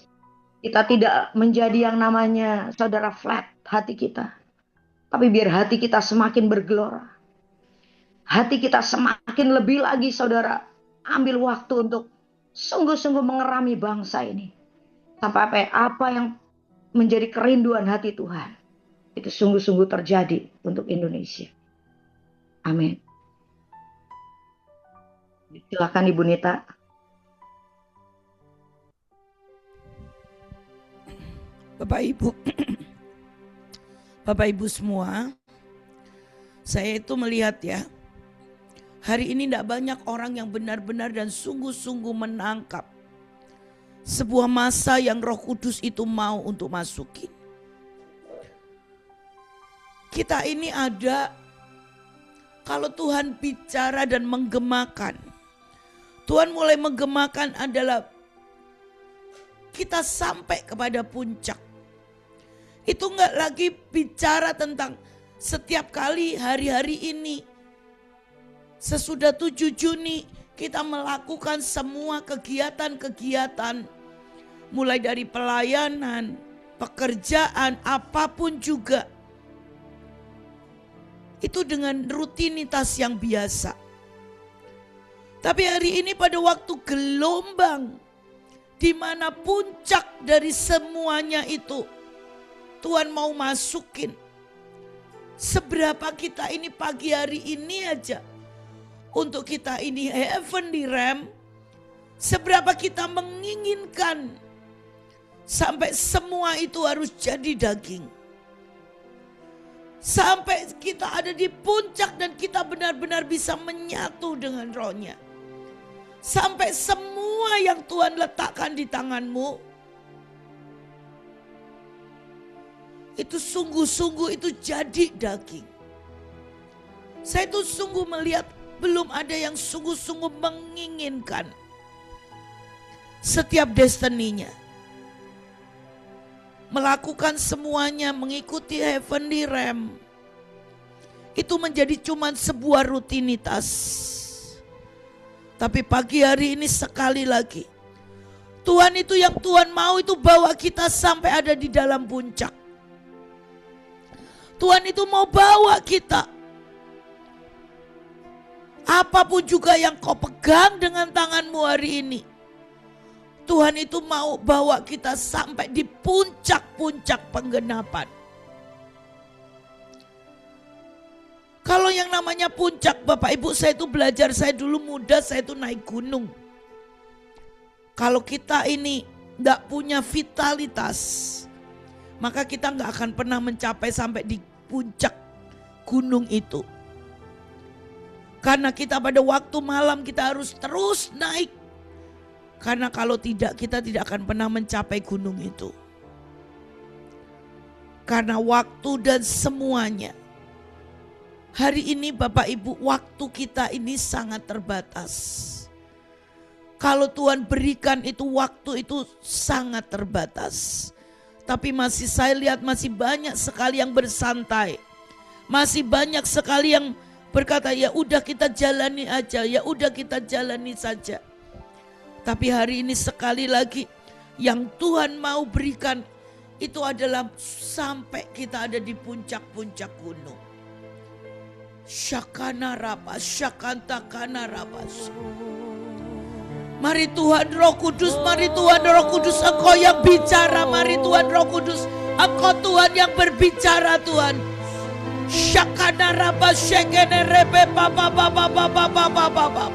Kita tidak menjadi yang namanya, saudara, flat hati kita. Tapi biar hati kita semakin bergelora. Hati kita semakin lebih lagi, saudara, ambil waktu untuk sungguh-sungguh mengerami bangsa ini. Sampai apa yang menjadi kerinduan hati Tuhan, itu sungguh-sungguh terjadi untuk Indonesia. Amin. Silakan Ibu Nita. Bapak Ibu semua, saya itu melihat ya, hari ini tidak banyak orang yang benar-benar dan sungguh-sungguh menangkap sebuah masa yang Roh Kudus itu mau untuk masukin. Kita ini ada Kalau Tuhan bicara dan menggemakan, Tuhan mulai menggemakan adalah kita sampai kepada puncak. Itu enggak lagi bicara tentang setiap kali hari-hari ini. Sesudah 7 Juni kita melakukan semua kegiatan-kegiatan. Mulai dari pelayanan, pekerjaan, apapun juga. Itu dengan rutinitas yang biasa. Tapi hari ini pada waktu gelombang, di mana puncak dari semuanya itu Tuhan mau masukin. Seberapa kita ini pagi hari ini aja, untuk kita ini heavenly realm, seberapa kita menginginkan sampai semua itu harus jadi daging. Sampai kita ada di puncak dan kita benar-benar bisa menyatu dengan rohnya. Sampai semua yang Tuhan letakkan di tanganmu, itu sungguh-sungguh itu jadi daging. Saya itu sungguh melihat belum ada yang sungguh-sungguh menginginkan setiap destininya. Melakukan semuanya, mengikuti heavenly realm. Itu menjadi cuma sebuah rutinitas. Tapi pagi hari ini sekali lagi, Tuhan itu yang Tuhan mau itu bawa kita sampai ada di dalam puncak. Tuhan itu mau bawa kita. Apapun juga yang kau pegang dengan tanganmu hari ini, Tuhan itu mau bawa kita sampai di puncak-puncak penggenapan. Kalau yang namanya puncak, Bapak Ibu, saya itu belajar, saya dulu muda, saya itu naik gunung. Kalau kita ini gak punya vitalitas, maka kita gak akan pernah mencapai sampai di puncak gunung itu. Karena kita pada waktu malam kita harus terus naik. Karena kalau tidak, kita tidak akan pernah mencapai gunung itu. Karena waktu dan semuanya. Hari ini Bapak Ibu, waktu kita ini sangat terbatas. Kalau Tuhan berikan itu, waktu itu sangat terbatas. Tapi masih saya lihat masih banyak sekali yang bersantai. Masih banyak sekali yang berkata, ya udah kita jalani aja, ya udah kita jalani saja. Tapi hari ini sekali lagi yang Tuhan mau berikan itu adalah sampai kita ada di puncak-puncak gunung. Syakana rabas, syakantakana rabas. Mari Tuhan Roh Kudus, mari Tuhan Roh Kudus, Engkau yang bicara, mari Tuhan Roh Kudus, Engkau Tuhan yang berbicara Tuhan. Syakana rabas, syakene rebe baba baba baba baba baba.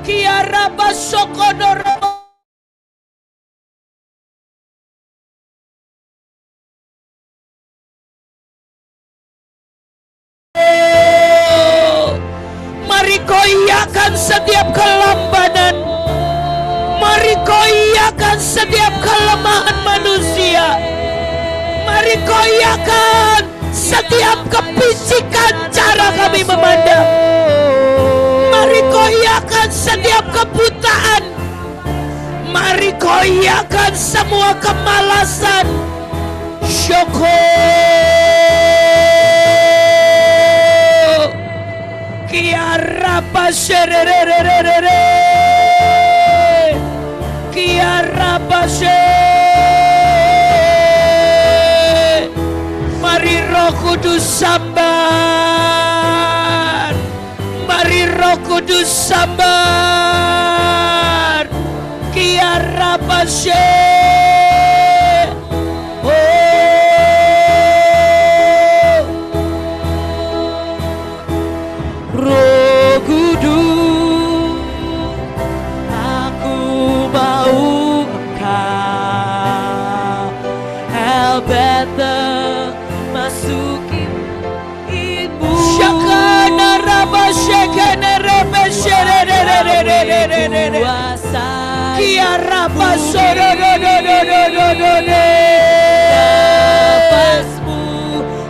Kiara basokono. Mari kau iakan setiap kelambanan. Mari kau iakan setiap kelemahan manusia. Mari kau iakan setiap kepicikan cara kami memandang. Mari kau iakan setiap kebutaan. Mari kau iakan semua kemalasan. Syukur. Kiara pasererererere. Kiara paser. Mari Roh Kudus sambar. Mari Roh Kudus sambar. Kiara paser. Roh Kudus, aku mau Engkau, help better masuki ibu. Syakana raba syakana raba syerererererererere. Kiara pasorororororororore. Nafasmu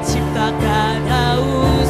ciptakan haus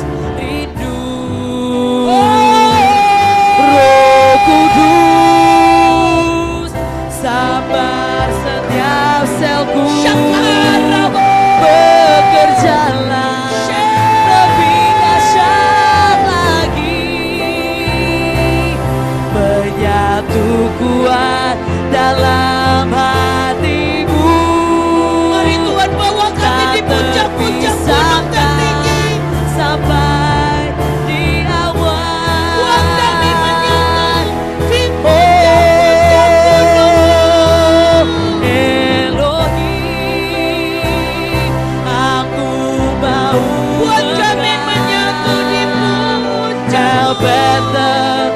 Bethel,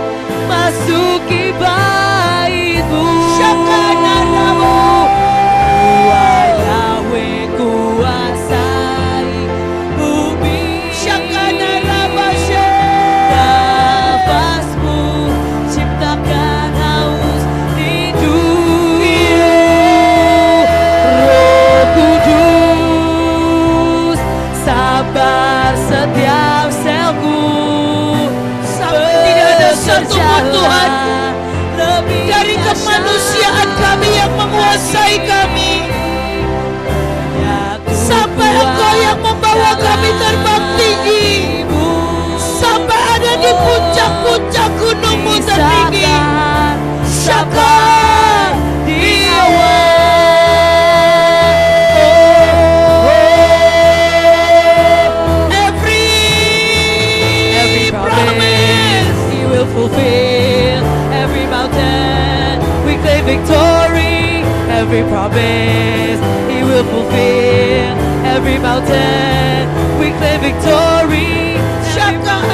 masuki bait-Mu. Shakanarabu. Tuhan Yahweh kuasai bumi. Shakanarabashe. Nafas-Mu ciptakan haus rindu. Roh Kudus, sabar setiap selku. Sampai tidak ada satu pun Tuhan dari kemanusiaan kami yang menguasai kami. Sampai Engkau yang membawa kami terbang tinggi. Sampai ada di puncak-puncak gunung-Mu tertinggi. Syaka di every promise. He will fulfill every mountain. We claim victory. Every promise He will fulfill every mountain. We claim victory. Syaka He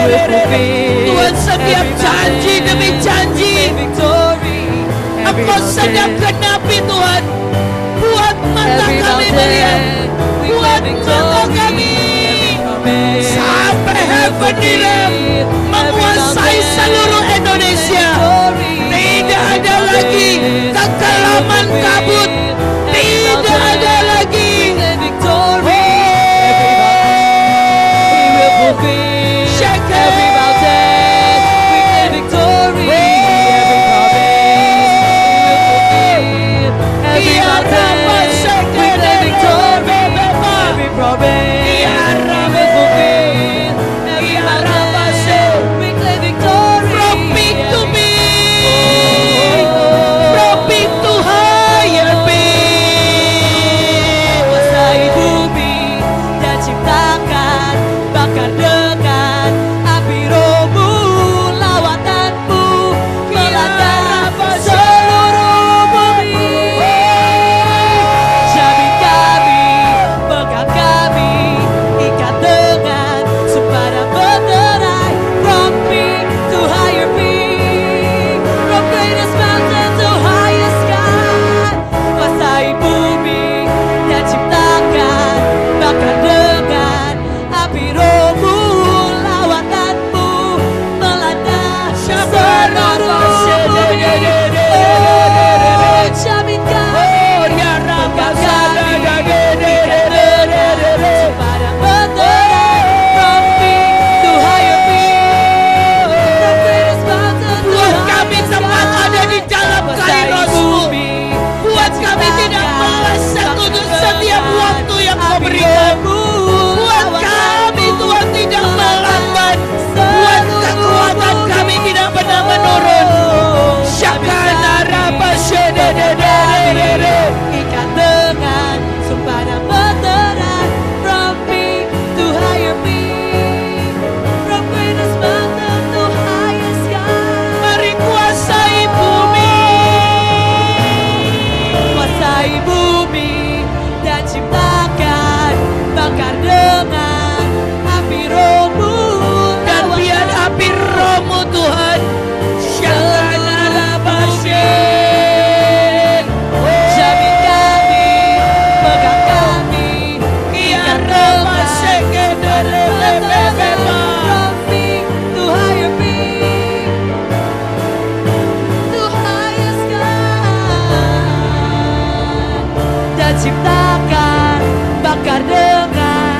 will fulfill Tuhan, setiap every janji demi mountain. janji Victory. Every Engkau sedang mountain. genapi Tuhan. Buat mata Every kami melihat. mountain. We Buat claim mata victory. kami Every promise. sampai heaven di rem menguasai seluruh Indonesia. Tidak ada lagi kekelaman kabut. Tidak ada lagi. From peak to peak, from peak to higher peak. Kuasai bumi dan ciptakan, bakar dengan api rohmu, lawatanmu melanda seluruh bumi. Jamin kami, pegang kami, ikat dengan sumpah berderai. From peak to higher peak, from greatest mountain to highest sky. Kuasai bumi dan ciptakan, bakar dengan api rohmu, lawatanmu melanda seluruh bumi. Oh, jamin kami, pegang kami, ikat dengan sumpah berderai. From peak to higher peak, from greatest mountain to Buat kami highest tempat sky. ada di dalam Kairos-Mu. Buat kami tidak meleset untuk setiap waktu yang Kau berikan. Buat kami Tuhan tidak melambat. Buat kekuatan kami tidak pernah menurun. Syakana rabashededededede. Ikat dengan sumpah dan berderai. From peak to higher peak, from greatest mountain to highest sky. Mari kuasai bumi. Kuasai bumi dan ciptakan, bakar dengan api rohmu, Dan biar api rohmu Tuhan. Syakana rabashed. jamin kami, pegang kami, Iya rabashekededededede. from peak to higher peak, to highest sky. Dan ciptakan, bakar dengan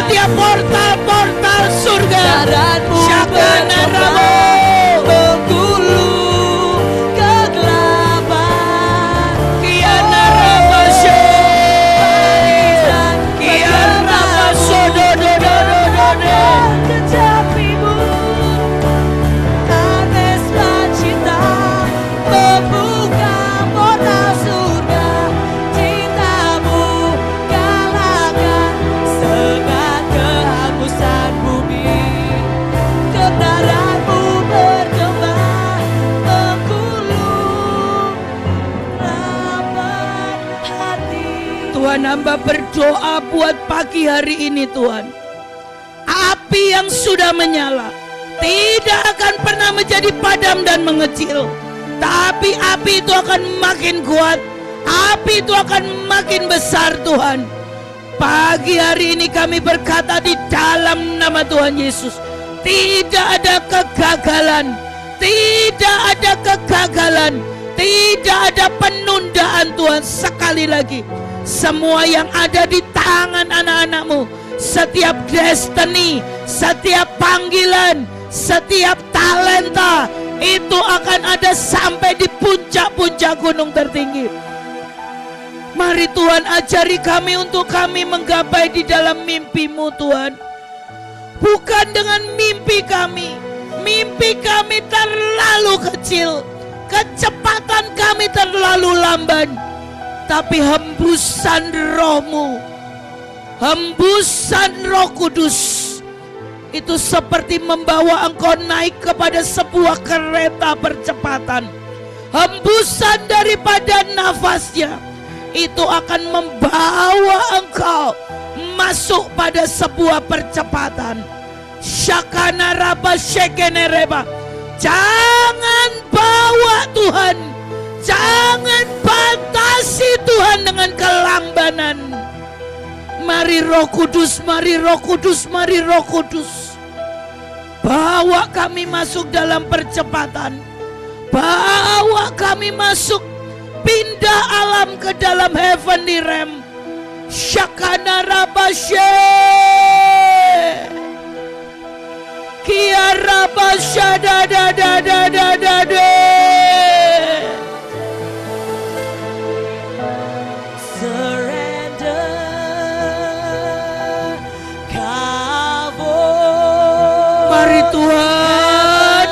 setiap portal-portal surga. Kebenaran-Mu Syakana Rabo. menggulung kegelapan. Kiana Rabashe. Barisan Kiana Rabasodododododode. kecapimu, Aneslah cinta membuka portal surga. Cintamu kalahkan sekat kehangusan bumi. Kebenaran-Mu bergema menggulung lapar hati. Tuhan, hamba berdoa buat pagi hari ini Tuhan. Api yang sudah menyala tidak akan pernah menjadi padam dan mengecil. Tapi api itu akan makin kuat. Api itu akan makin besar Tuhan. Pagi hari ini kami berkata di dalam nama Tuhan Yesus. Tidak ada kegagalan. Tidak ada kegagalan. Tidak ada penundaan Tuhan. Sekali lagi, semua yang ada di tangan anak-anak-Mu, setiap destiny, setiap panggilan, setiap talenta, itu akan ada sampai di puncak-puncak gunung tertinggi. Mari Tuhan, ajari kami untuk kami menggapai di dalam mimpi-Mu Tuhan. Bukan dengan mimpi kami. Mimpi kami terlalu kecil. Kecepatan kami terlalu lamban. Tapi hembusan Roh-Mu, hembusan Roh Kudus, itu seperti membawa engkau naik kepada sebuah kereta percepatan. Hembusan daripada nafasnya itu akan membawa engkau masuk pada sebuah percepatan. Syakana raba shekene reba. Jangan bawa Tuhan, jangan batasi Tuhan dengan kelambanan. Mari Roh Kudus, mari Roh Kudus, mari Roh Kudus. Bawa kami masuk dalam percepatan. Bawa kami masuk, pindah alam ke dalam heavenly realm. Syakana rabashe. Kia rabasha da da da da da da da. Surrender, Mari Tuhan,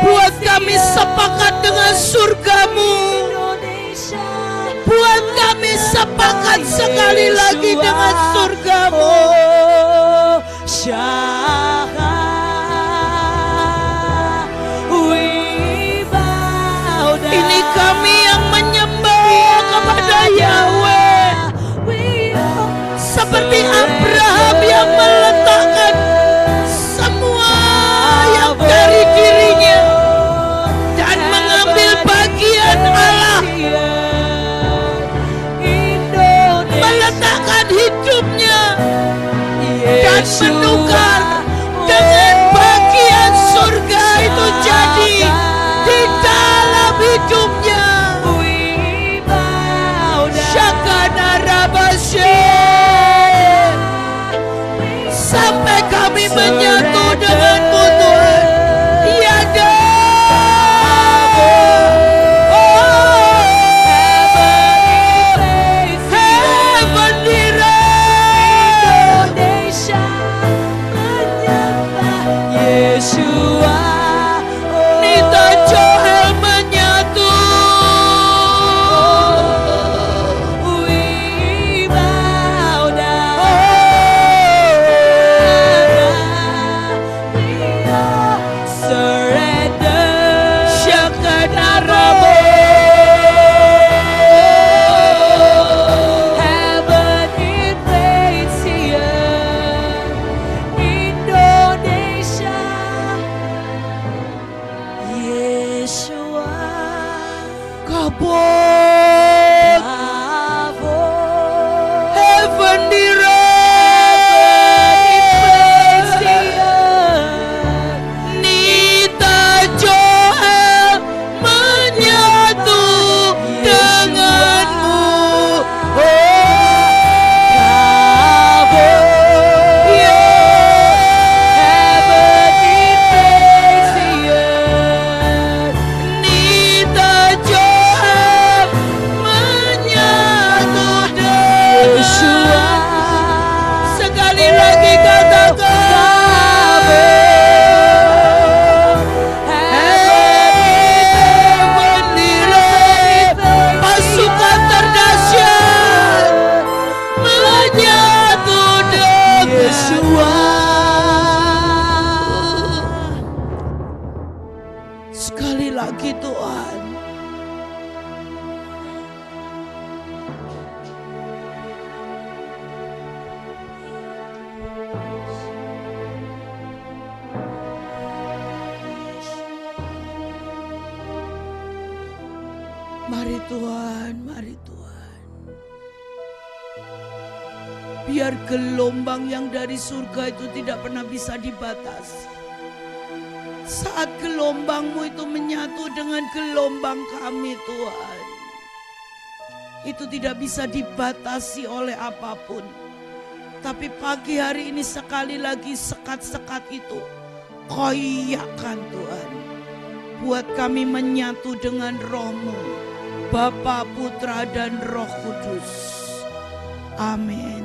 buat kami sepakat dengan surga-Mu. Buat kami sepakat sekali lagi dengan surga-Mu. Ini kami yang menyembah kepada Yahweh, seperti Abraham yang meletakkan semua yang dari dirinya dan mengambil bagian Allah, meletakkan hidupnya dan menukar dengan bagian surga itu jadi di dalam hidupnya. Syakana rabashe. Sampai kami menyatu dengan-Mu Tuhan. Yada. Heavenly realm. Yeshua, Nita Joel menyatu. we bow down. Tuhan, mari Tuhan. Biar gelombang yang dari surga itu tidak pernah bisa dibatasi. Saat gelombang-Mu itu menyatu dengan gelombang kami Tuhan, itu tidak bisa dibatasi oleh apapun. Tapi pagi hari ini sekali lagi sekat-sekat itu koyakkan Tuhan. Buat kami menyatu dengan Roh-Mu, Bapa, Putra, dan Roh Kudus. Amin.